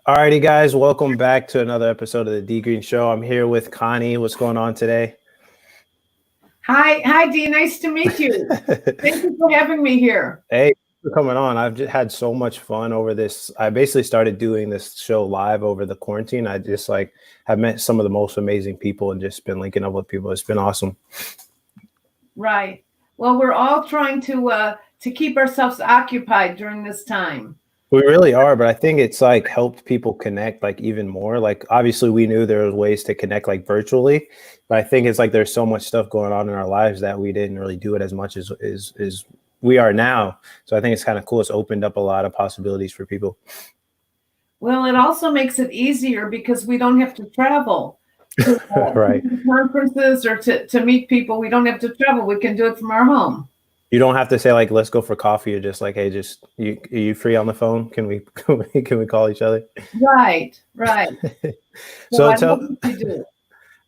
Alrighty, guys, welcome back to another episode of the Dee Greene Show. I'm here with Connie. What's going on today? Hi, Dee. Nice to meet you. Thank you for having me here. Hey, thanks for coming on. I've just had so much fun over this. I basically started doing this show live over the quarantine. I just have met some of the most amazing people and just been linking up with people. It's been awesome. Right. Well, we're all trying to keep ourselves occupied during this time. We really are, but I think it's helped people connect even more. Obviously we knew there was ways to connect virtually, but I think it's there's so much stuff going on in our lives that we didn't really do it as much as we are now. So I think it's kind of cool. It's opened up a lot of possibilities for people. Well, it also makes it easier because we don't have to travel to right. conferences or to meet people. We don't have to travel. We can do it from our home. You don't have to say let's go for coffee, or just hey, are you free on the phone? Can we call each other? Right. So I love what you do.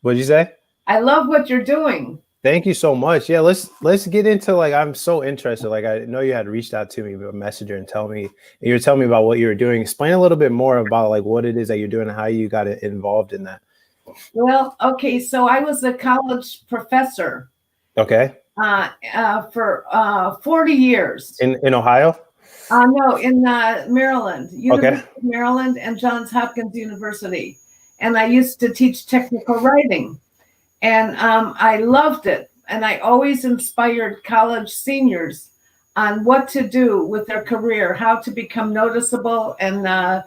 What'd you say? I love what you're doing. Thank you so much. Yeah, let's get into I'm so interested. I know you had reached out to me via Messenger and you were telling me about what you were doing. Explain a little bit more about what it is that you're doing and how you got involved in that. Well, okay, so I was a college professor. Okay. For 40 years. In Ohio? No, in Maryland, University Okay. of Maryland and Johns Hopkins University. And I used to teach technical writing. And I loved it. And I always inspired college seniors on what to do with their career, how to become noticeable and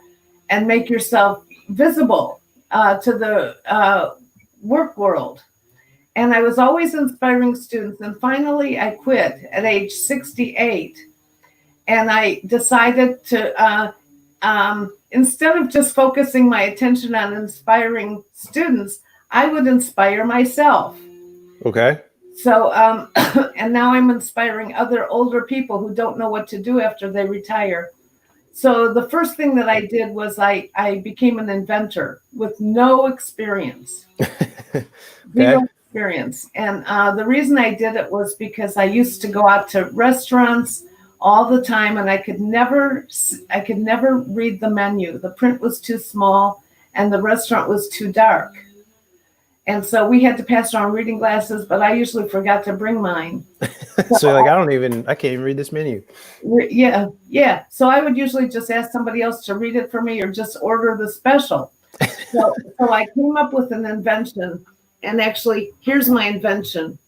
make yourself visible to the work world. And I was always inspiring students. And finally, I quit at age 68. And I decided to, instead of just focusing my attention on inspiring students, I would inspire myself. Okay. So, and now I'm inspiring other older people who don't know what to do after they retire. So the first thing that I did was I became an inventor with no experience. Okay. Experience. And the reason I did it was because I used to go out to restaurants all the time, and I could never read the menu. The print was too small and the restaurant was too dark. And so we had to pass around reading glasses, but I usually forgot to bring mine. So I can't even read this menu. Yeah. So I would usually just ask somebody else to read it for me or just order the special. So I came up with an invention. And actually, here's my invention.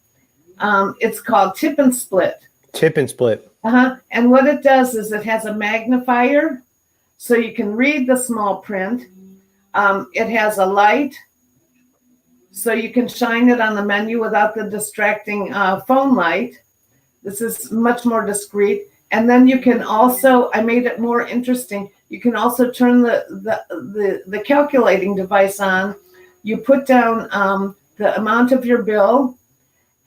It's called tip and split. Tip and split. And what it does is it has a magnifier, so you can read the small print. It has a light, so you can shine it on the menu without the distracting phone light. This is much more discreet. And then you can also, I made it more interesting. You can also turn the calculating device on. You put down the amount of your bill,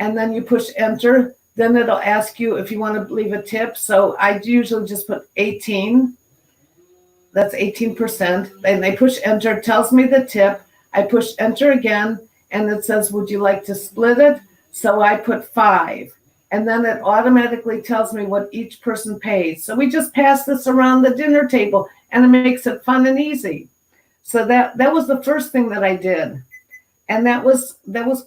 and then you push enter. Then it'll ask you if you want to leave a tip. So I usually just put 18. That's 18%. And I push enter, it tells me the tip. I push enter again, and it says, would you like to split it? So I put 5. And then it automatically tells me what each person pays. So we just pass this around the dinner table, and it makes it fun and easy. So that was the first thing that I did. And that was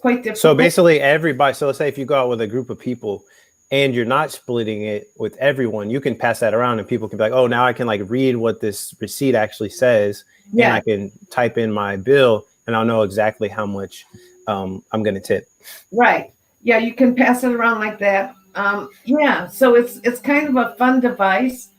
quite difficult. So basically everybody, so let's say if you go out with a group of people and you're not splitting it with everyone, you can pass that around and people can be like, oh, now I can read what this receipt actually says. Yeah. And I can type in my bill and I'll know exactly how much I'm going to tip. Right. Yeah. You can pass it around like that. Yeah. So it's kind of a fun device.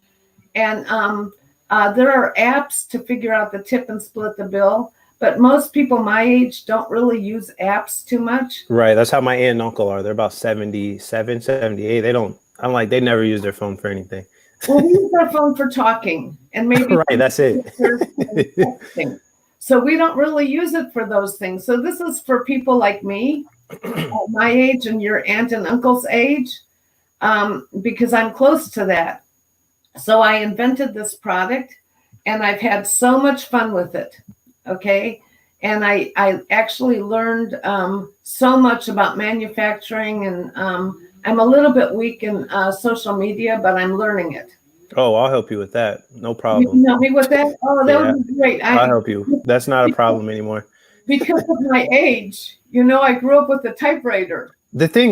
And there are apps to figure out the tip and split the bill. But most people my age don't really use apps too much. Right. That's how my aunt and uncle are. They're about 77, 78. They never use their phone for anything. Well, we use our phone for talking and maybe. Right. That's it. So we don't really use it for those things. So this is for people like me, my age and your aunt and uncle's age, because I'm close to that. So I invented this product and I've had so much fun with it. Okay. And I actually learned so much about manufacturing, and I'm a little bit weak in social media, but I'm learning it. Oh, I'll help you with that. No You problem. can help me with that? Oh, that Yeah, would be great. I'll help you. That's not a problem anymore. Because of my age, I grew up with a typewriter.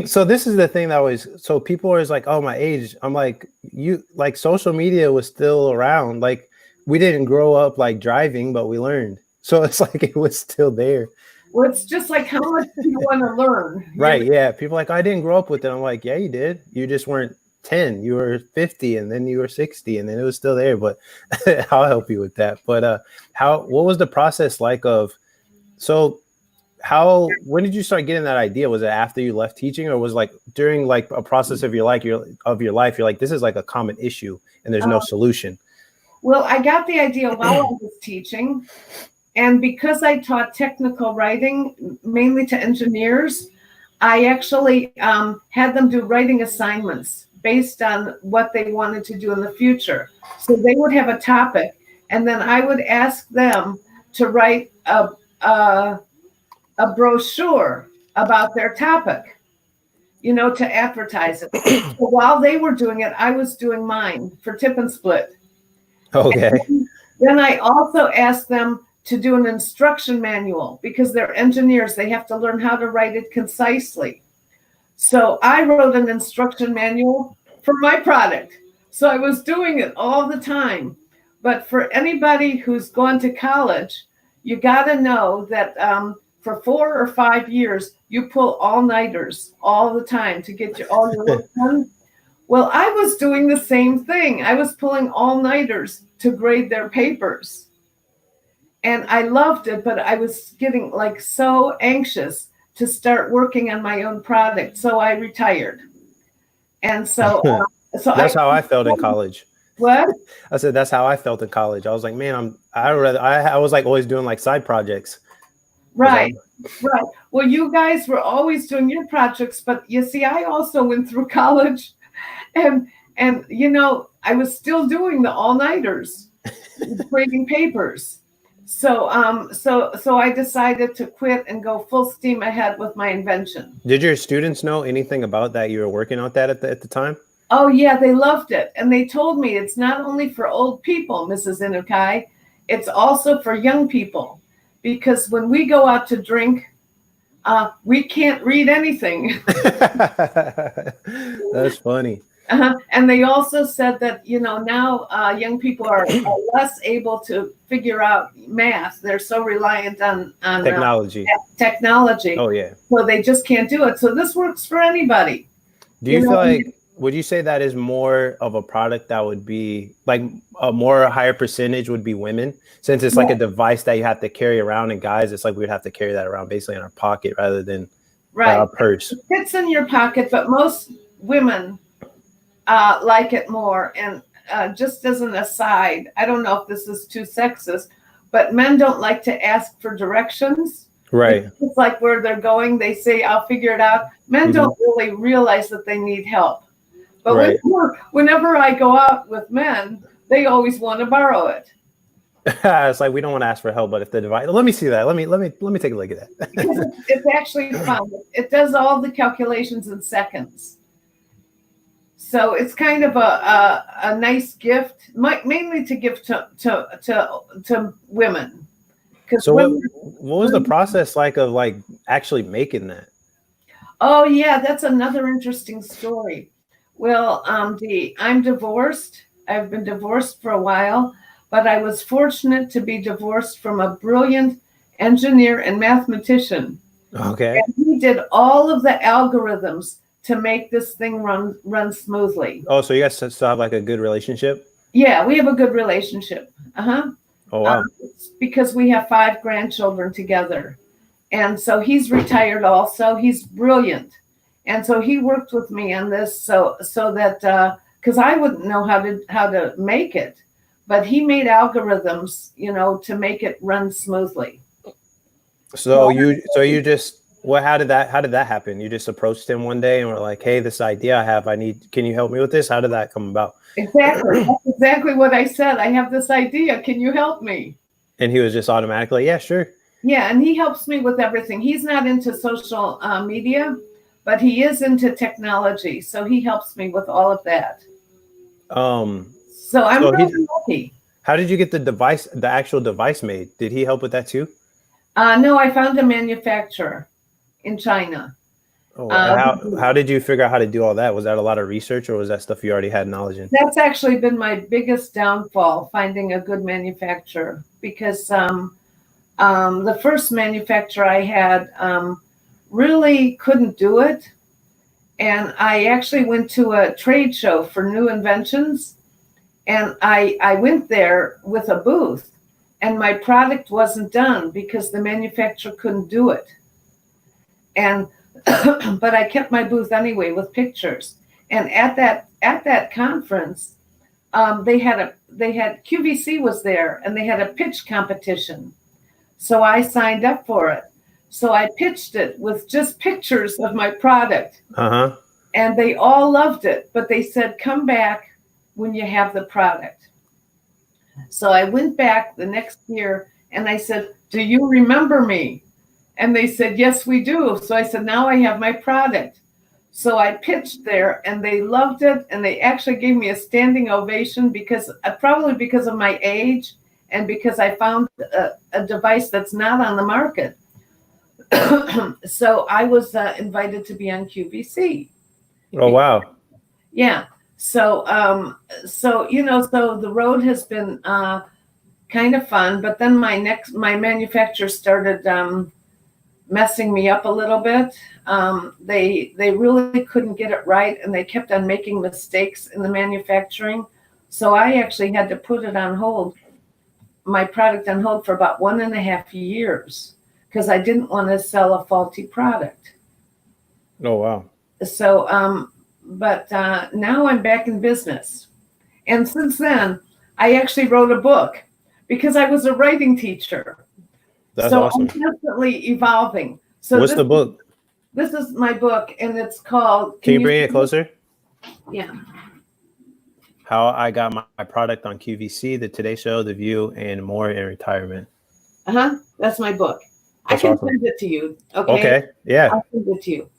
So this is the thing that always, so people are always like, oh, my age. I'm like, you, like, social media was still around. Like, we didn't grow up like driving, but we learned. So it's like it was still there. Well, it's just like how much do you want to learn? Right. Yeah. People are like, I didn't grow up with it. I'm like, yeah, you did. You just weren't 10. You were 50 and then you were 60 and then it was still there. But I'll help you with that. But what was the process like so when did you start getting that idea? Was it after you left teaching, or was it like during like a process of your life, you're like, this is like a common issue and there's no solution? Well, I got the idea while I was teaching. And because I taught technical writing, mainly to engineers, I actually had them do writing assignments based on what they wanted to do in the future. So they would have a topic, and then I would ask them to write a brochure about their topic, to advertise it. So while they were doing it, I was doing mine for Tip and Split. Okay. And then I also asked them to do an instruction manual because they're engineers. They have to learn how to write it concisely. So I wrote an instruction manual for my product. So I was doing it all the time. But for anybody who's gone to college, you got to know that for 4 or 5 years, you pull all-nighters all the time to get all your work done. Well, I was doing the same thing. I was pulling all-nighters to grade their papers. And I loved it, but I was getting like so anxious to start working on my own product. So I retired. And so that's how I felt in college. What? I said, that's how I felt in college. I was like, man, I was like always doing like side projects. Right. Right. Well, you guys were always doing your projects, but you see, I also went through college and I was still doing the all-nighters, grading papers. So I decided to quit and go full steam ahead with my invention. Did your students know anything about that? You were working on that at the time? Oh yeah, they loved it. And they told me it's not only for old people, Mrs. Inukai, it's also for young people. Because when we go out to drink, we can't read anything. That's funny. And they also said that, now young people are less able to figure out math. They're so reliant on technology. Oh, yeah. So they just can't do it. So this works for anybody. Do you feel like, would you say that is more of a product that would be like a higher percentage would be women, since it's like a device that you have to carry around, and guys, it's like we'd have to carry that around basically in our pocket rather than a purse. It fits in your pocket, but most women like it more. And just as an aside, I don't know if this is too sexist, but men don't like to ask for directions. Right. It's like where they're going, they say, I'll figure it out. Men don't really realize that they need help. But whenever I go out with men, they always want to borrow it. It's like we don't want to ask for help, but if the device, let me see that. Let me take a look at that. It's actually fun. It does all the calculations in seconds. So it's kind of a nice gift, mainly to give to women. So what was the process like of like actually making that? Oh yeah, that's another interesting story. Well, Dee, I'm divorced. I've been divorced for a while, but I was fortunate to be divorced from a brilliant engineer and mathematician. Okay. And he did all of the algorithms to make this thing run smoothly. Oh, so you guys still have like a good relationship? Yeah, we have a good relationship. Oh, wow. Because we have 5 grandchildren together. And so he's retired also. He's brilliant. And so he worked with me on this so that because I wouldn't know how to make it, but he made algorithms, to make it run smoothly. So how did that happen? You just approached him one day and were like, hey, this idea I have, can you help me with this? How did that come about? Exactly. That's exactly what I said. I have this idea. Can you help me? And he was just automatically, yeah, sure. Yeah. And he helps me with everything. He's not into social media, but he is into technology. So he helps me with all of that. So I'm So really lucky. how did you get the actual device made? Did he help with that too? No, I found a manufacturer in China. Oh, and how did you figure out how to do all that? Was that a lot of research, or was that stuff you already had knowledge in? That's actually been my biggest downfall, finding a good manufacturer, because the first manufacturer I had really couldn't do it. And I actually went to a trade show for new inventions, and I went there with a booth, and my product wasn't done because the manufacturer couldn't do it. And but I kept my booth anyway with pictures. And at that conference, they had QVC was there, and they had a pitch competition. So I signed up for it. So I pitched it with just pictures of my product. Uh-huh. And they all loved it, but they said, come back when you have the product. So I went back the next year and I said, do you remember me? And they said, yes, we do. So I said, now I have my product. So I pitched there and they loved it. And they actually gave me a standing ovation probably because of my age and because I found a device that's not on the market. So I was invited to be on QVC. Oh, wow. Yeah. So the road has been kind of fun, but then my manufacturer started messing me up a little bit. They really couldn't get it right, and they kept on making mistakes in the manufacturing. So I actually had to put it on hold, my product on hold, for about 1.5 years because I didn't want to sell a faulty product. Oh, wow. So, but now I'm back in business. And since then, I actually wrote a book because I was a writing teacher. That's so awesome. I'm constantly evolving. So What's the book? This is my book, and it's called... Can you bring it closer? Yeah. How I Got My Product on QVC, The Today Show, The View, and More in Retirement. That's my book. That's I can awesome. send it to you. Okay. Okay. Yeah. I'll send it to you.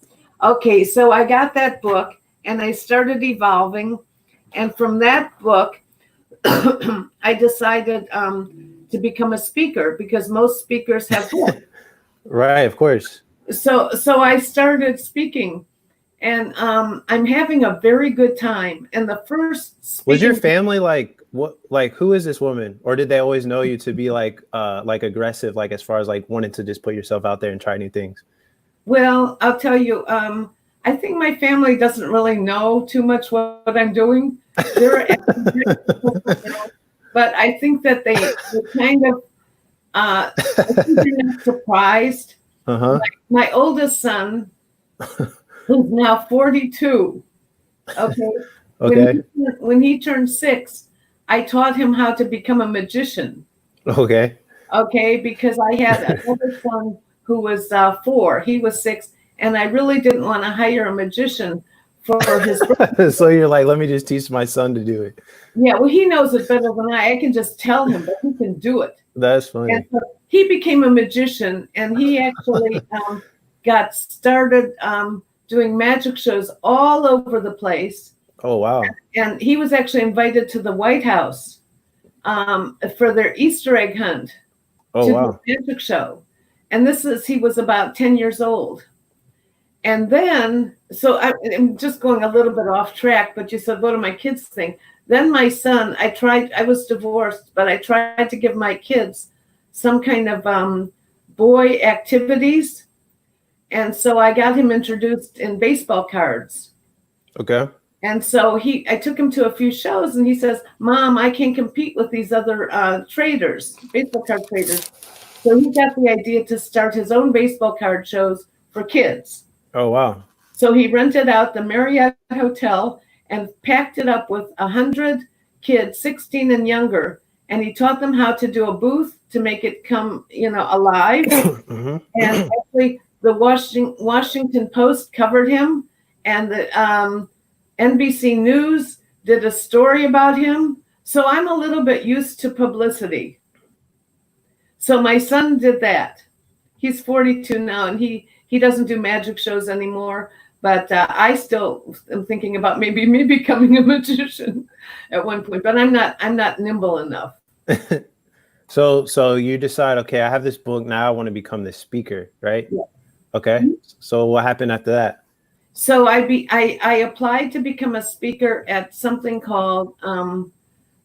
Okay. So I got that book, and I started evolving. And from that book, I decided to become a speaker because most speakers have books. Right. Of course. So I started speaking, and I'm having a very good time. And the first speaking... Was your family like, what, like, who is this woman? Or did they always know you to be like aggressive, like as far as like wanting to just put yourself out there and try new things? Well, I'll tell you, I think my family doesn't really know too much what I'm doing. But I think that they kind of I think they're not surprised. Uh-huh. My oldest son, who's now 42, okay. Okay. When he turned 6, I taught him how to become a magician. Okay. Okay, because I had another son who was 4. He was 6, and I really didn't want to hire a magician for his birthday. So you're like, let me just teach my son to do it. Yeah, well, he knows it better than I. I can just tell him, but he can do it. That's funny. And so he became a magician, and he actually got started doing magic shows all over the place. Oh, wow. And he was actually invited to the White House for their Easter egg hunt. Oh, wow. The magic show. And he was about 10 years old. And then, so I'm just going a little bit off track, but you said, what do my kids think? Then my son, I was divorced, but I tried to give my kids some kind of boy activities. And so I got him introduced in baseball cards. Okay. And so I took him to a few shows, and he says, Mom, I can't compete with these other traders, baseball card traders. So he got the idea to start his own baseball card shows for kids. Oh, wow. So he rented out the Marriott Hotel and packed it up with 100 kids, 16 and younger. And he taught them how to do a booth to make it come, alive. Mm-hmm. And actually, the Washington Post covered him, and the NBC News did a story about him. So I'm a little bit used to publicity. So my son did that. He's 42 now, and he doesn't do magic shows anymore. But I still am thinking about maybe me becoming a magician at one point, but I'm not nimble enough. So you decide, okay, I have this book now. I want to become this speaker, right? Yeah. Okay. Mhm. So what happened after that? So I applied to become a speaker at something called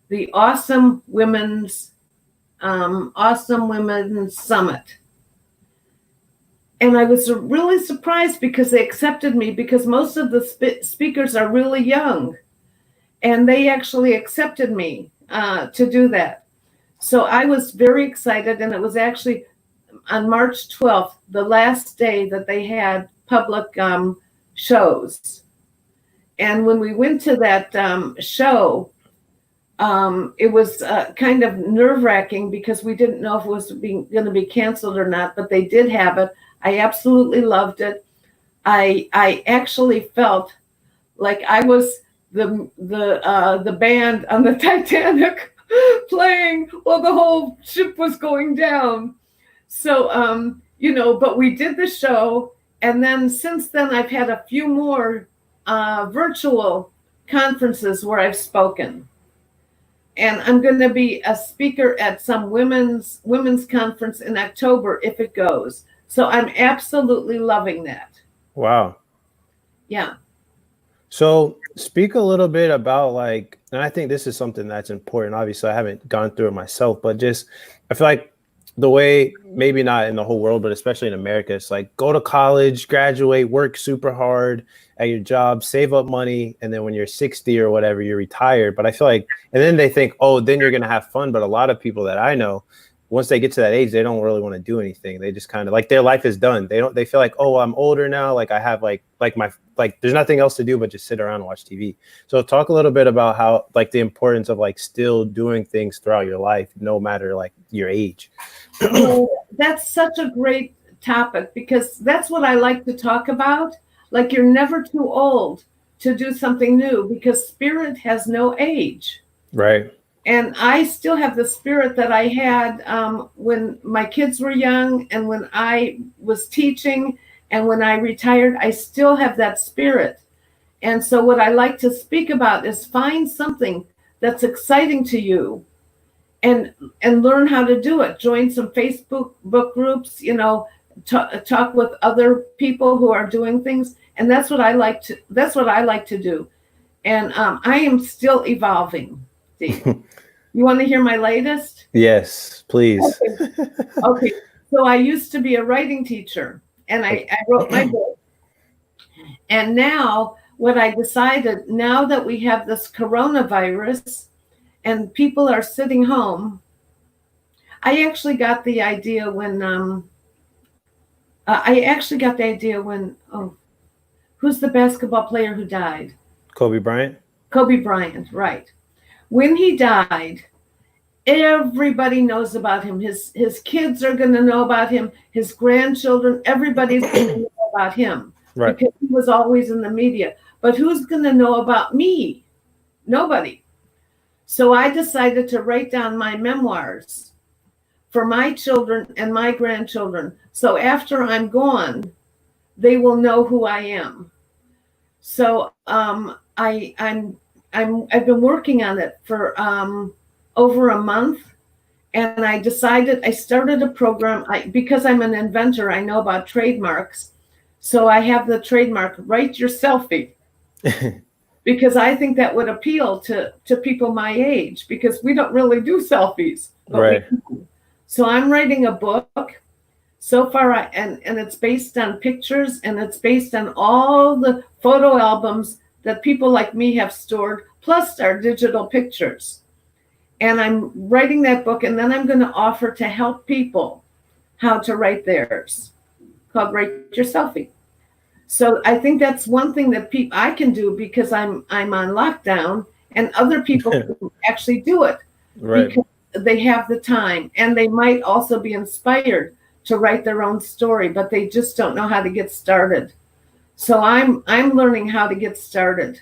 the Awesome Women's Summit. And I was really surprised because they accepted me, because most of the speakers are really young, and they actually accepted me to do that. So I was very excited, and it was actually on March 12th, the last day that they had public shows. And when we went to that show, it was kind of nerve-wracking because we didn't know if it was going to be canceled or not, but they did have it. I absolutely loved it. I actually felt like I was the band on the Titanic playing while the whole ship was going down. So but we did the show, and then since then I've had a few more virtual conferences where I've spoken. And I'm going to be a speaker at some women's conference in October if it goes. So I'm absolutely loving that. Wow. Yeah. So speak a little bit about like, and I think this is something that's important. Obviously, I haven't gone through it myself, but just I feel like the way, maybe not in the whole world, but especially in America, it's like go to college, graduate, work super hard at your job, save up money, and then when you're 60 or whatever, you're retired. But I feel like, and then they think, oh, then you're gonna have fun. But a lot of people that I know, once they get to that age, they don't really want to do anything. They just kind of like their life is done. They feel like, oh, I'm older now. Like I have like there's nothing else to do but just sit around and watch TV. So talk a little bit about how like the importance of like still doing things throughout your life, no matter like your age. Well, that's such a great topic because that's what I like to talk about. Like you're never too old to do something new because spirit has no age. Right. And I still have the spirit that I had when my kids were young and when I was teaching and when I retired. I still have that spirit. And so what I like to speak about is find something that's exciting to you and learn how to do it. Join some Facebook book groups, talk with other people who are doing things. And that's what I like to do. And I am still evolving. You want to hear my latest? Yes, please. Okay. So I used to be a writing teacher, and I wrote my book. And now what I decided, now that we have this coronavirus and people are sitting home, I actually got the idea when who's the basketball player who died? Kobe Bryant. Kobe Bryant, right. When he died, everybody knows about him. His kids are going to know about him. His grandchildren, everybody's going to know about him. Right. Because he was always in the media. But who's going to know about me? Nobody. So I decided to write down my memoirs for my children and my grandchildren. So after I'm gone, they will know who I am. So I've been working on it for over a month, and I started a program. Because I'm an inventor, I know about trademarks. So I have the trademark, Write Your Selfie, because I think that would appeal to people my age, because we don't really do selfies. Right. So I'm writing a book. So far, and it's based on pictures, and it's based on all the photo albums that people like me have stored, plus our digital pictures. And I'm writing that book, and then I'm going to offer to help people how to write theirs, called Write Your Selfie. So I think that's one thing that I can do because I'm on lockdown, and other people can actually do it, right, because they have the time, and they might also be inspired to write their own story, but they just don't know how to get started. So I'm learning how to get started.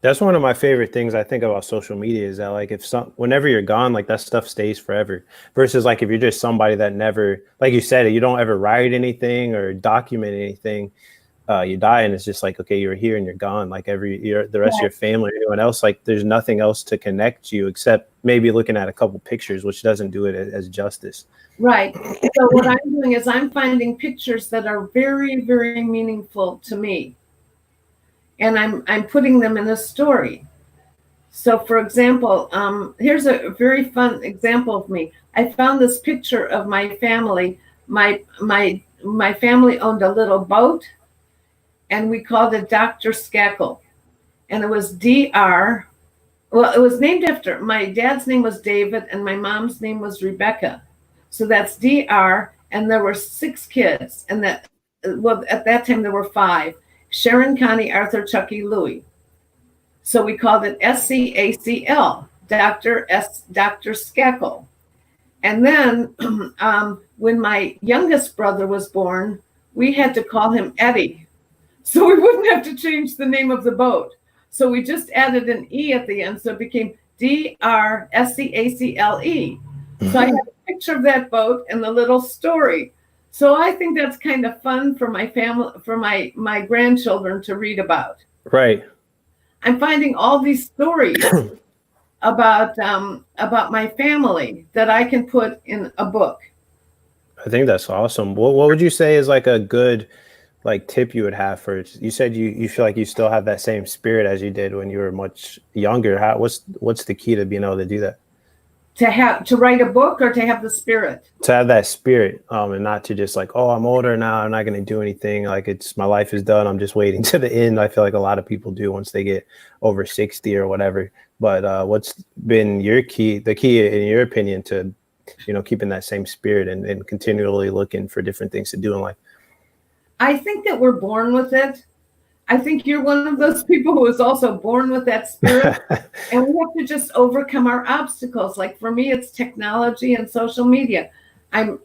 That's one of my favorite things I think about social media is that like whenever you're gone, like that stuff stays forever, versus like if you're just somebody that never, like you said, you don't ever write anything or document anything, you die, and it's just like, okay, you're here and you're gone. Like the rest of Right. your family, or anyone else, like there's nothing else to connect you except maybe looking at a couple pictures, which doesn't do it as justice. Right. So what I'm doing is I'm finding pictures that are very, very meaningful to me, and I'm putting them in a story. So, for example, here's a very fun example of me. I found this picture of my family. My family owned a little boat, and we called it Dr. Skakel, and it was Dr. Well, it was named after my dad's name was David, and my mom's name was Rebecca. So that's Dr. And there were 6 kids, and at that time there were 5: Sharon, Connie, Arthur, Chucky, Louie. So we called it SCACL, Dr. Skakel. And then when my youngest brother was born, we had to call him Eddie, so we wouldn't have to change the name of the boat. So we just added an E at the end, so it became DRSCACLE. So I have a picture of that boat and the little story. So I think that's kind of fun for my family, for my grandchildren to read about. Right. I'm finding all these stories about my family that I can put in a book. I think that's awesome. What would you say is like a good like tip you would have for, you said you feel like you still have that same spirit as you did when you were much younger. What's the key to being able to do that? To write a book, or to have the spirit? To have that spirit, and not to just like, oh, I'm older now, I'm not going to do anything. Like my life is done, I'm just waiting to the end. I feel like a lot of people do once they get over 60 or whatever. But what's been the key in your opinion to, keeping that same spirit and continually looking for different things to do in life? I think that we're born with it. I think you're one of those people who is also born with that spirit. And we have to just overcome our obstacles. Like for me, it's technology and social media. I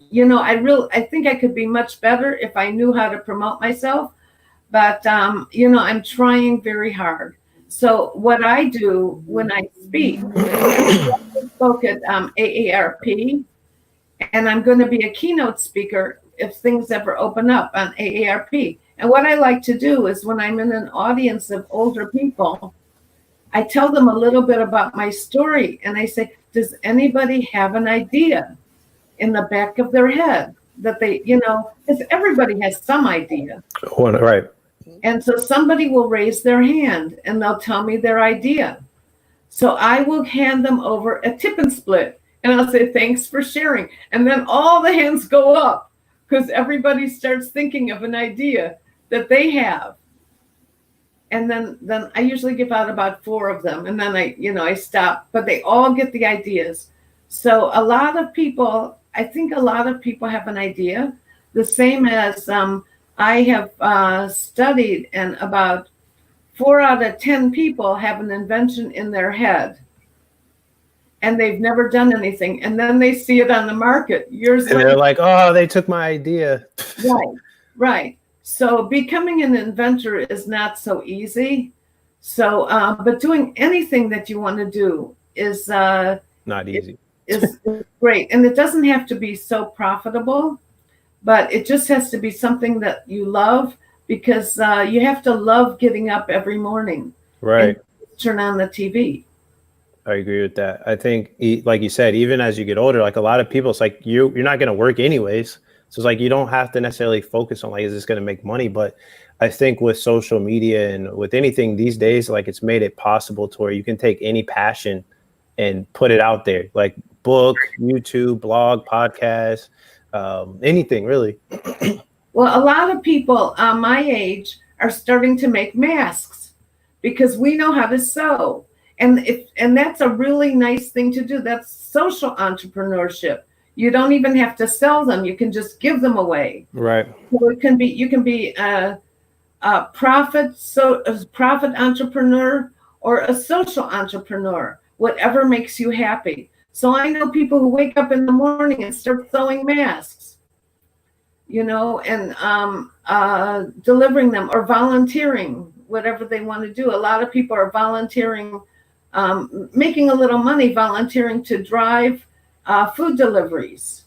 think I could be much better if I knew how to promote myself. But, I'm trying very hard. So what I do when I speak, I spoke at AARP, and I'm going to be a keynote speaker if things ever open up on AARP. And what I like to do is when I'm in an audience of older people, I tell them a little bit about my story, and I say, does anybody have an idea in the back of their head that they, because everybody has some idea. Right. And so somebody will raise their hand and they'll tell me their idea. So I will hand them over a tip and split, and I'll say, thanks for sharing. And then all the hands go up because everybody starts thinking of an idea that they have. And then I usually give out about 4 of them, and then I stop, but they all get the ideas. So I think a lot of people have an idea, the same as I have studied, and about 4 out of 10 people have an invention in their head, and they've never done anything. And then they see it on the market years later. And they're like, oh, they took my idea. Right. So becoming an inventor is not so easy. So, but doing anything that you want to do is not easy. Is great. And it doesn't have to be so profitable, but it just has to be something that you love, because you have to love getting up every morning. Right. And turn on the TV. I agree with that. I think, like you said, even as you get older, like a lot of people, it's like you're not going to work anyways. So it's like you don't have to necessarily focus on like, is this going to make money? But I think with social media and with anything these days, like it's made it possible to where you can take any passion and put it out there, like book, YouTube, blog, podcast, anything really. Well, a lot of people my age are starting to make masks because we know how to sew. And that's a really nice thing to do. That's social entrepreneurship. You don't even have to sell them. You can just give them away. Right. So you can be a profit entrepreneur or a social entrepreneur, whatever makes you happy. So I know people who wake up in the morning and start sewing masks, and delivering them, or volunteering, whatever they want to do. A lot of people are volunteering, making a little money volunteering to drive food deliveries.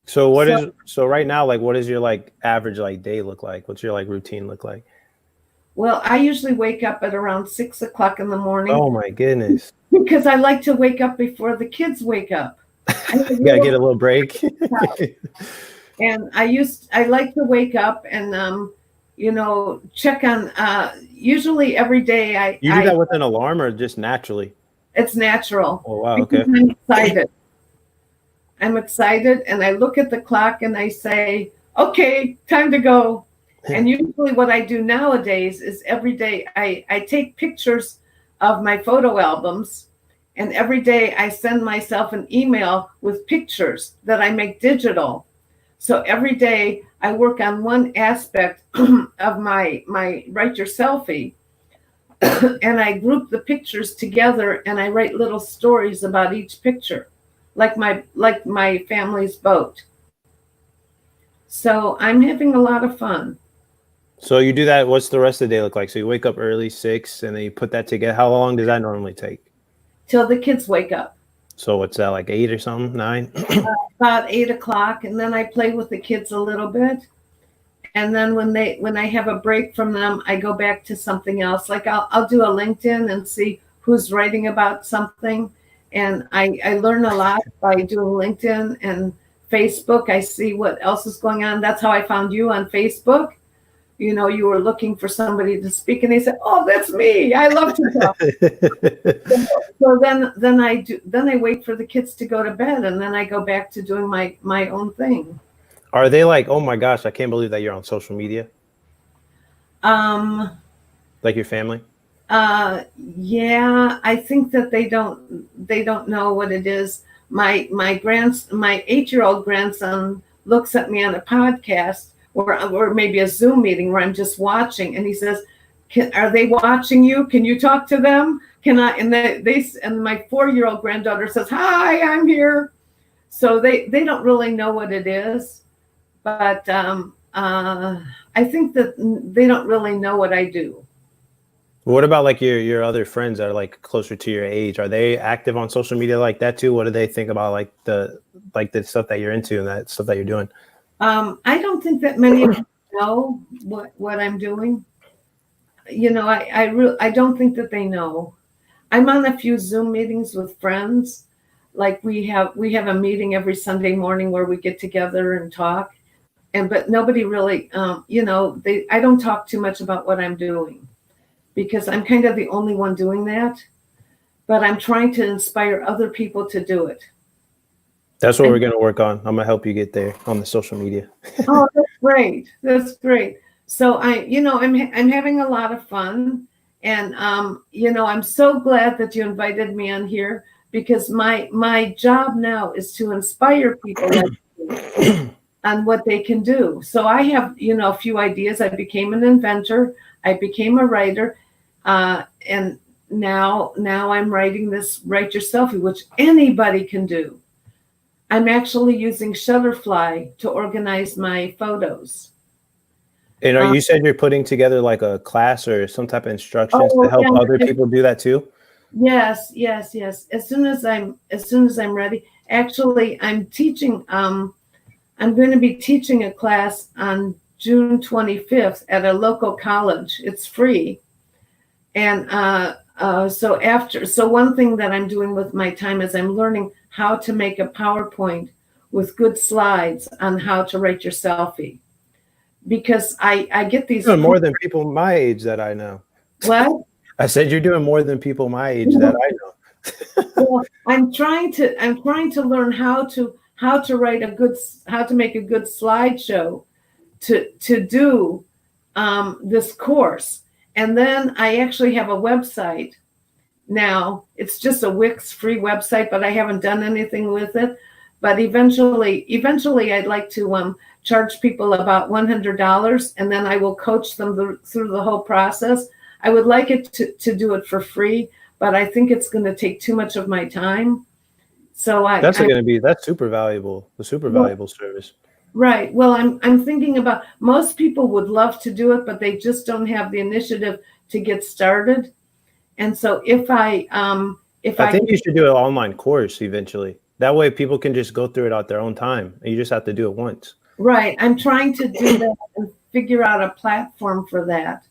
So So, so right now, like what is your like average like day look like? What's your like routine look like? well, I usually wake up at around 6 o'clock in the morning Oh my goodness. because I like to wake up before the kids wake up. I have a You gotta get little a little break. and I like to wake up and check on usually every day You do that with an alarm or just naturally? it's natural Oh wow, because okay. I'm excited and I look at the clock and I say, okay, time to go. And usually what I do nowadays is every day I take pictures of my photo albums, and every day I send myself an email with pictures that I make digital. So every day I work on one aspect of my write your selfie, and I group the pictures together and I write little stories about each picture, like my family's boat. So I'm having a lot of fun So you do that, what's the rest of the day look like? So you wake up early, 6, and then you put that together. How long does that normally take? till the kids wake up. So what's that, like 8 or something, 9? About 8 o'clock, and then I play with the kids a little bit. And then when I have a break from them, I go back to something else. Like I'll do a LinkedIn and see who's writing about something. And I learn a lot by doing LinkedIn and Facebook. I see what else is going on. That's how I found you on Facebook. You were looking for somebody to speak, and they said, "Oh, that's me. I love to talk." So then I wait for the kids to go to bed, and then I go back to doing my own thing. Are they like, oh my gosh, I can't believe that you're on social media? Um, Like your family? yeah, I think that they don't know what it is. My 8-year-old grandson looks at me on a podcast or maybe a Zoom meeting where I'm just watching, and he says, "Are they watching you? Can you talk to them? Can I?" And and my 4-year-old granddaughter says, "Hi, I'm here." So they don't really know what it is, but I think that they don't really know what I do. What about like your other friends that are like closer to your age? Are they active on social media like that too? What do they think about like the stuff that you're into and that stuff that you're doing? I don't think that many of them know what I'm doing. I don't think that they know. I'm on a few Zoom meetings with friends. Like we have a meeting every Sunday morning where we get together and talk. But nobody really, I don't talk too much about what I'm doing because I'm kind of the only one doing that. But I'm trying to inspire other people to do it. That's what we're And gonna work on. I'm gonna help you get there on the social media. oh, that's great. That's great. So I'm having a lot of fun, and I'm so glad that you invited me on here because my job now is to inspire people like you on what they can do. So I have a few ideas. I became an inventor. I became a writer, and now I'm writing this Write Your Selfie, which anybody can do. I'm actually using Shutterfly to organize my photos. And are Um, you said you're putting together like a class or some type of instructions to oh help other yeah, people do that too? yes, yes, yes. As soon as I'm ready. Actually, I'm teaching. I'm going to be teaching a class on June 25th at a local college. It's free, and so one thing that I'm doing with my time is I'm learning how to make a PowerPoint with good slides on how to write your selfie because I get these You're doing more than people my age that I know. what. I said you're doing more than people my age that I know. Well, I'm trying to learn how to write how to make a good slideshow to do this course. And then I actually have a website now. It's just a Wix free website, but I haven't done anything with it. But eventually, I'd like to charge people about $100, and then I will coach them through the whole process. I would like it to do it for free, but I think it's going to take too much of my time. So That's super valuable. The super well, valuable service. right. Well, I'm thinking about most people would love to do it, but they just don't have the initiative to get started. And so if I I think you should do an online course eventually. That way people can just go through it at their own time. And you just have to do it once. Right. I'm trying to do that and figure out a platform for that.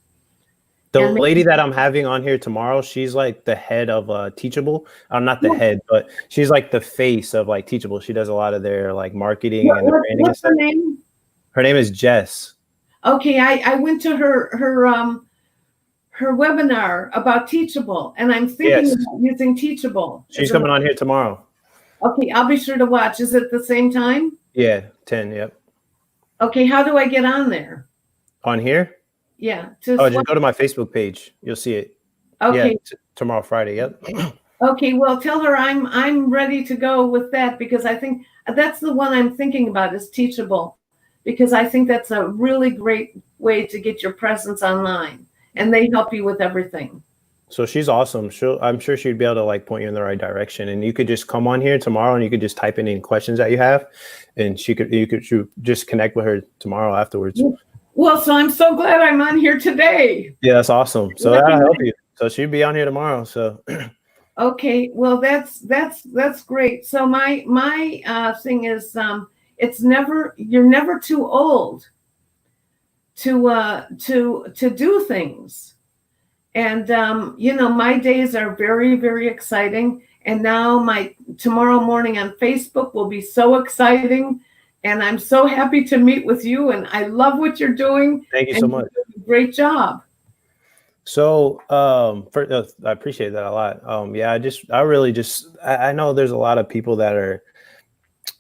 The And lady that I'm having on here tomorrow, she's like the head of Teachable. I'm not the head, but she's like the face of like Teachable. She does a lot of their like marketing and the branding and what's her stuff. name? Her name is Jess. Okay, I went to her webinar about Teachable, and I'm thinking Yes. about using Teachable. She's coming on here tomorrow. Okay, I'll be sure to watch. Is it the same time? Yeah, 10, yep. Okay, how do I get on there? On here? Yeah. Just go to my Facebook page. You'll see it. Okay. Yeah, tomorrow, Friday. Yep. Okay, well, tell her I'm ready to go with that, because I think that's the one I'm thinking about, is Teachable, because I think that's a really great way to get your presence online, and they help you with everything. So she's awesome. I'm sure she'd be able to like point you in the right direction, and you could just come on here tomorrow and you could just type in any questions that you have, and you could just connect with her tomorrow afterwards. Well, so I'm so glad I'm on here today. Yeah, that's awesome. So that'll help you. So she'd be on here tomorrow. So okay, well that's great. So my thing is you're never too old to do things. And my days are very, very exciting. And now my tomorrow morning on Facebook will be so exciting. And I'm so happy to meet with you. And I love what you're doing. Thank you so much. Great job. So I appreciate that a lot. Yeah, I know there's a lot of people that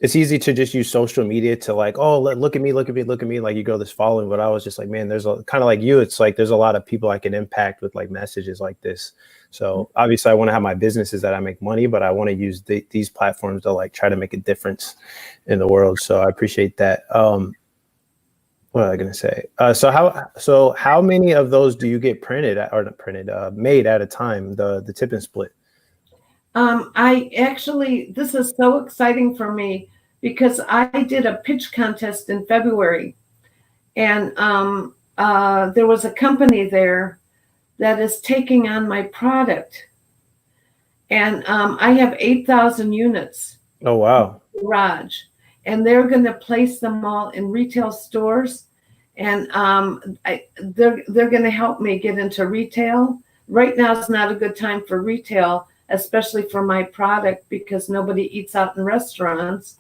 it's easy to just use social media to like, oh, look at me, look at me, look at me. Like you grow this following. But I was just like, man, there's kind of like you. It's like there's a lot of people I can impact with like messages like this. So obviously I want to have my businesses that I make money, but I want to use these platforms to like try to make a difference in the world. So I appreciate that. What was I gonna say? So how many of those do you get made at a time? The tip and split. This is so exciting for me, because I did a pitch contest in February, and there was a company there that is taking on my product, and I have 8,000 units. Oh wow! In the garage, and they're going to place them all in retail stores, and they're going to help me get into retail. Right now is not a good time for retail, especially for my product, because nobody eats out in restaurants.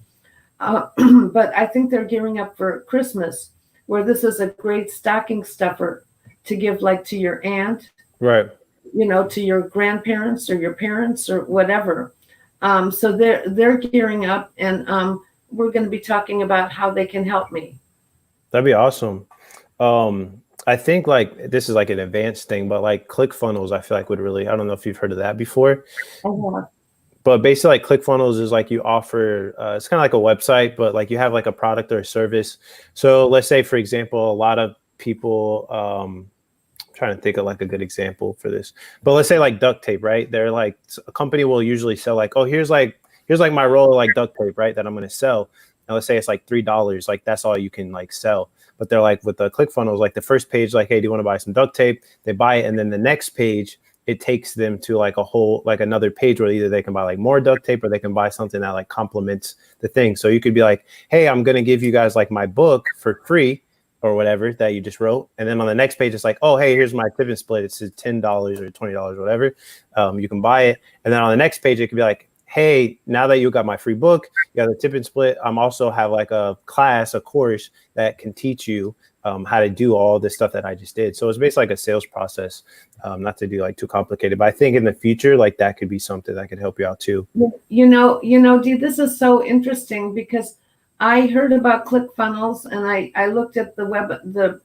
But I think they're gearing up for Christmas, where this is a great stocking stuffer to give like to your aunt, right? To your grandparents or your parents or whatever. So they're gearing up, and we're going to be talking about how they can help me. That'd be awesome. I think like this is like an advanced thing, but like ClickFunnels, I feel like would really, I don't know if you've heard of that before. But basically like ClickFunnels is like you offer, it's kind of like a website, but like you have like a product or a service. So let's say, for example, a lot of people, trying to think of like a good example for this, but let's say like duct tape, right? They're like, a company will usually sell like, oh, here's like my roll of like duct tape, right? That I'm going to sell. And let's say it's like $3, like that's all you can like sell. But they're like with the ClickFunnels, like the first page, like, hey, do you want to buy some duct tape? They buy it. And then the next page, it takes them to like like another page where either they can buy like more duct tape or they can buy something that like complements the thing. So you could be like, hey, I'm going to give you guys like my book for free or whatever that you just wrote. And then on the next page, it's like, oh, hey, here's my tip and split. It's $10 or $20, whatever. You can buy it. And then on the next page, it could be like, hey, now that you got my free book, you got the tip and split, I'm also have like a course that can teach you how to do all this stuff that I just did. So it's basically like a sales process, not to do like too complicated, but I think in the future, like that could be something that could help you out too. Dee, this is so interesting, because I heard about ClickFunnels, and I looked at the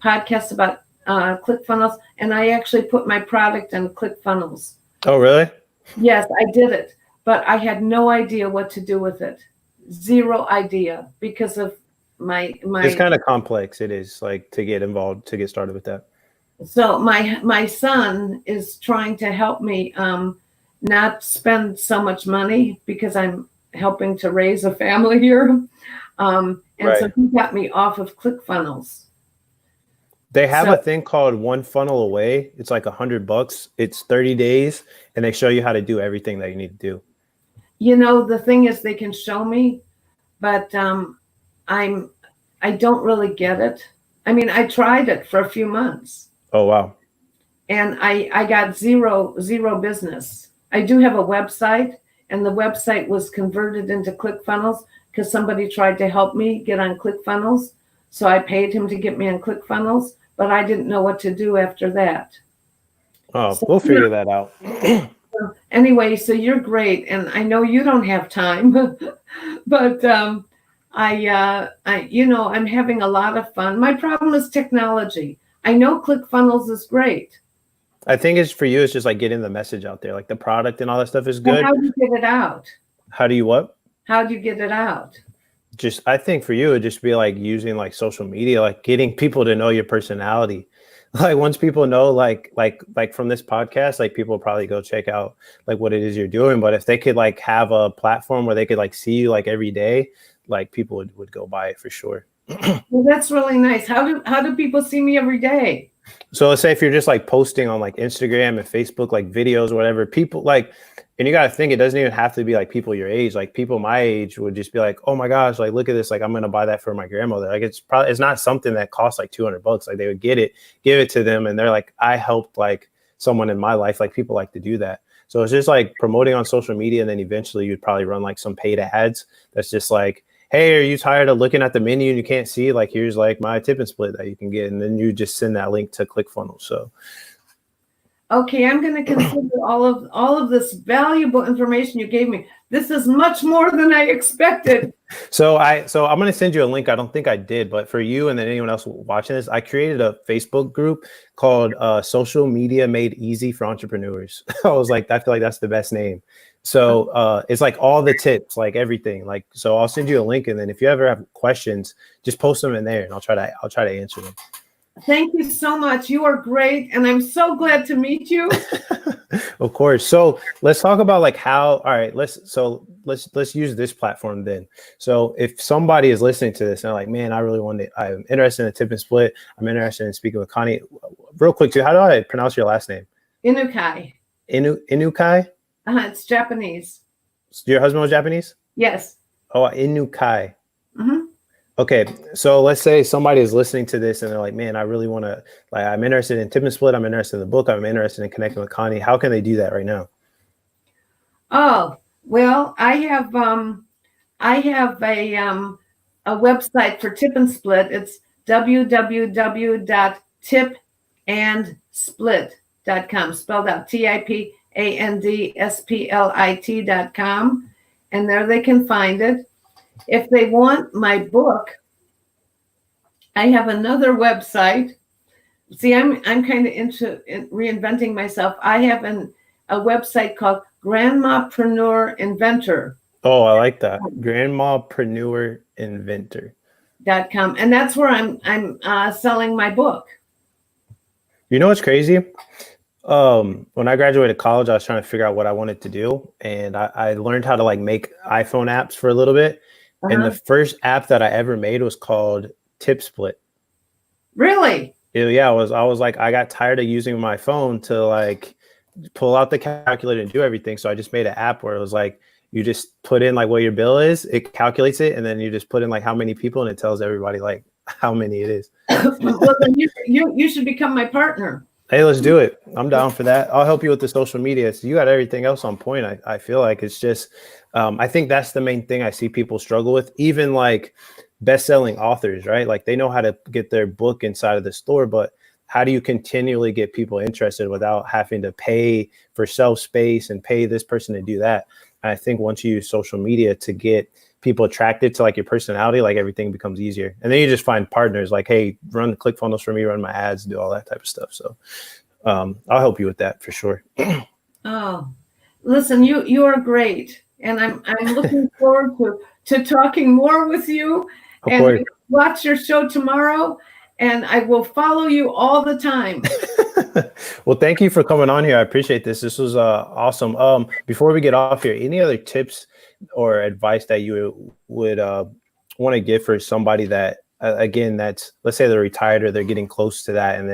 podcast about ClickFunnels, and I actually put my product in ClickFunnels. Oh, really? Yes, I did it, but I had no idea what to do with it. Zero idea, because of my. It's kind of complex. It is, like, to get involved, to get started with that. So my son is trying to help me not spend so much money, because I'm helping to raise a family here. And right. So he got me off of ClickFunnels. They have a thing called One Funnel Away. It's like $100. It's 30 days, and they show you how to do everything that you need to do. The thing is, they can show me, but I don't really get it. I mean, I tried it for a few months, Oh, wow. and I got zero business. I do have a website, and the website was converted into ClickFunnels because somebody tried to help me get on ClickFunnels. So I paid him to get me on ClickFunnels, but I didn't know what to do after that. Oh, So we'll figure that out. anyway, so you're great, and I know you don't have time, but I'm having a lot of fun. My problem is technology. I know ClickFunnels is great, I think it's for you, it's just like getting the message out there. Like the product and all that stuff is but good. how do you get it out? How do you what? How do you get it out? Just I think for you it'd just be like using like social media, like getting people to know your personality. Like once people know like from this podcast, like people will probably go check out like what it is you're doing. But if they could like have a platform where they could like see you like every day, like people would go buy it for sure. Well, that's really nice. How do people see me every day? So let's say if you're just like posting on like Instagram and Facebook, like videos or whatever, people like, and you got to think it doesn't even have to be like people your age. Like people my age would just be like, oh my gosh, like look at this. Like I'm going to buy that for my grandmother. Like it's not something that costs like $200. Like they would get it, give it to them. And they're like, I helped like someone in my life. Like people like to do that. So it's just like promoting on social media. And then eventually you'd probably run like some paid ads. That's just like, hey, are you tired of looking at the menu and you can't see? Like, here's like my tip and split that you can get. And then you just send that link to ClickFunnels. So, Okay, I'm going to consider all of this valuable information you gave me. This is much more than I expected. so I'm going to send you a link. I don't think I did, but for you and then anyone else watching this, I created a Facebook group called Social Media Made Easy for Entrepreneurs. I was like, I feel like that's the best name. So it's like all the tips, like everything. Like, so I'll send you a link, and then if you ever have questions, just post them in there, and I'll try to answer them. Thank you so much. You are great, and I'm so glad to meet you. Of course. So let's talk about like how. All right, let's use this platform then. So if somebody is listening to this and they're like, man, I'm interested in a tip and split. I'm interested in speaking with Connie. Real quick too, how do I pronounce your last name? Inukai. Inukai. It's Japanese. Your husband was Japanese? Yes. Oh, Inukai. Mm-hmm. Okay, so let's say somebody is listening to this and they're like, man, I really want to, like, I'm interested in tip and split. I'm interested in the book. I'm interested in connecting with Connie. How can they do that right now? Oh, well, I have a website for tip and split. It's www.tipandsplit.com, spelled out TIPANDSPLIT.com, and there they can find it. If they want my book, I have another website. See, I'm kind of into reinventing myself. I have a website called Grandmapreneur Inventor. Oh, I like that. Grandmapreneur Inventor.com. And that's where I'm selling my book. You know what's crazy? When I graduated college, I was trying to figure out what I wanted to do, and I learned how to like make iPhone apps for a little bit. Uh-huh. And the first app that I ever made was called Tip Split. Really? Yeah, I was like, I got tired of using my phone to like pull out the calculator and do everything. So I just made an app where it was like, you just put in like what your bill is, it calculates it, and then you just put in like how many people, and it tells everybody like how many it is. Well, then you should become my partner. Hey, let's do it. I'm down for that. I'll help you with the social media. So you got everything else on point. I feel like it's just, I think that's the main thing I see people struggle with, even like best-selling authors, right? Like they know how to get their book inside of the store, but how do you continually get people interested without having to pay for shelf space and pay this person to do that? And I think once you use social media to get people attracted to like your personality, like everything becomes easier. And then you just find partners like, hey, run the ClickFunnels for me, run my ads, do all that type of stuff. So I'll help you with that for sure. Oh, listen, you are great. And I'm looking forward to talking more with you. Of and course. Watch your show tomorrow, and I will follow you all the time. Well, thank you for coming on here. I appreciate this. This was awesome. Before we get off here, any other tips or advice that you would want to give for somebody that, again, that's, let's say they're retired or they're getting close to that, and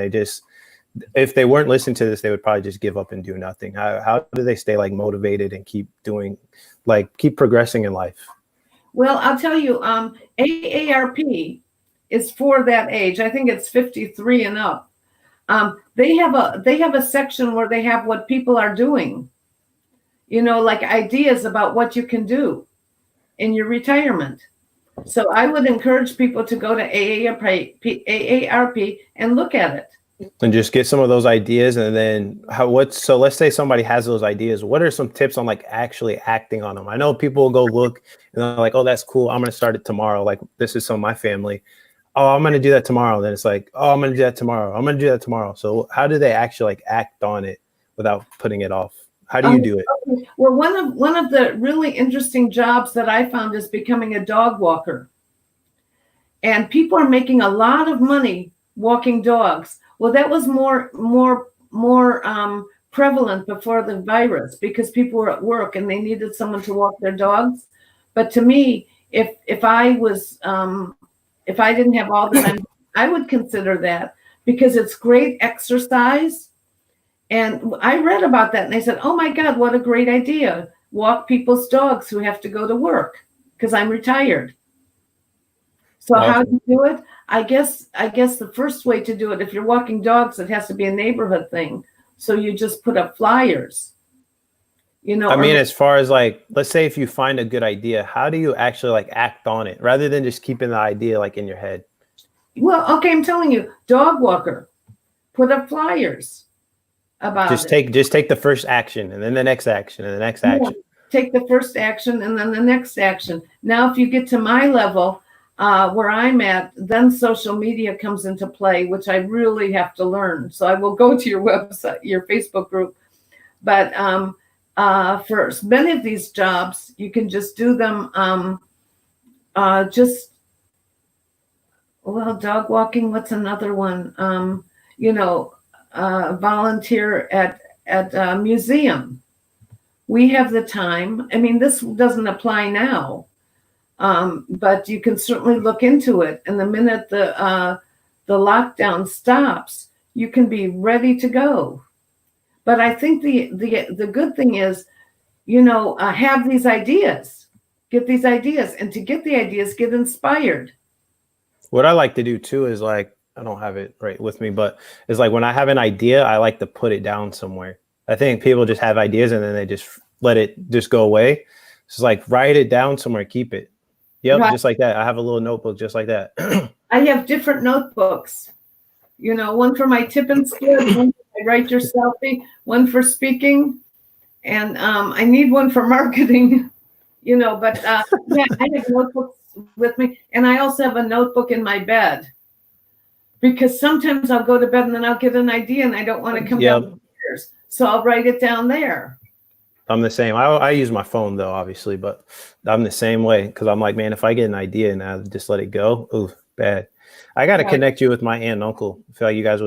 if they weren't listening to this, they would probably just give up and do nothing. How do they stay like motivated and keep doing, like keep progressing in life? Well, I'll tell you, AARP is for that age. I think it's 53 and up. They have a section where they have what people are doing, like ideas about what you can do in your retirement. So I would encourage people to go to AARP and look at it. And just get some of those ideas. And then so let's say somebody has those ideas. What are some tips on like actually acting on them? I know people will go look and they're like, oh, that's cool, I'm going to start it tomorrow. Like this is some of my family. Oh, I'm going to do that tomorrow. Then it's like, oh, I'm going to do that tomorrow. I'm going to do that tomorrow. So how do they actually like act on it without putting it off? How do you do it? Well, one of the really interesting jobs that I found is becoming a dog walker. And people are making a lot of money walking dogs. Well, that was more prevalent before the virus because people were at work and they needed someone to walk their dogs. But to me, if I didn't have all the time, I would consider that because it's great exercise. And I read about that and I said, oh my God, what a great idea. Walk people's dogs who have to go to work because I'm retired. So Awesome. How do you do it? I guess the first way to do it, if you're walking dogs, it has to be a neighborhood thing. So you just put up flyers. I mean, as far as like, let's say if you find a good idea, how do you actually like act on it rather than just keeping the idea like in your head? Well, okay, I'm telling you, dog walker, put up flyers about just take the first action and then the next action and the next action. Take the first action and then the next action. Now, if you get to my level, where I'm at, then social media comes into play, which I really have to learn. So I will go to your website, your Facebook group. But for many of these jobs, you can just do them dog walking. What's another one? Volunteer at a museum. We have the time. I mean, this doesn't apply now. But you can certainly look into it. And the minute the lockdown stops, you can be ready to go. But I think the good thing is, have these ideas, get these ideas, and to get the ideas, get inspired. What I like to do too is like, I don't have it right with me, but it's like when I have an idea, I like to put it down somewhere. I think people just have ideas and then they just let it just go away. It's like write it down somewhere, keep it. Yep, right. Just like that. I have a little notebook just like that. I have different notebooks. One for my tip and skip, one for my write your selfie, one for speaking, and I need one for marketing. But I have notebooks with me, and I also have a notebook in my bed because sometimes I'll go to bed and then I'll get an idea and I don't want to come down the stairs, so I'll write it down there. I'm the same. I use my phone though, obviously, but I'm the same way because I'm like, man, if I get an idea and I just let it go, ooh, bad. I got to connect you with my aunt and uncle. I feel like you guys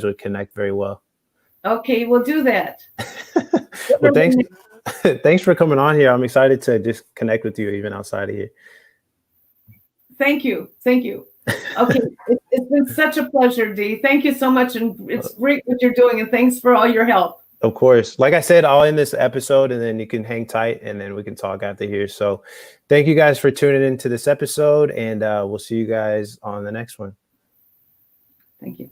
would connect very well. Okay, we'll do that. Well, thanks for coming on here. I'm excited to just connect with you even outside of here. Thank you. Okay, it's been such a pleasure, Dee. Thank you so much, and it's great what you're doing, and thanks for all your help. Of course. Like I said, I'll end this episode and then you can hang tight and then we can talk after here. So thank you guys for tuning into this episode and we'll see you guys on the next one. Thank you.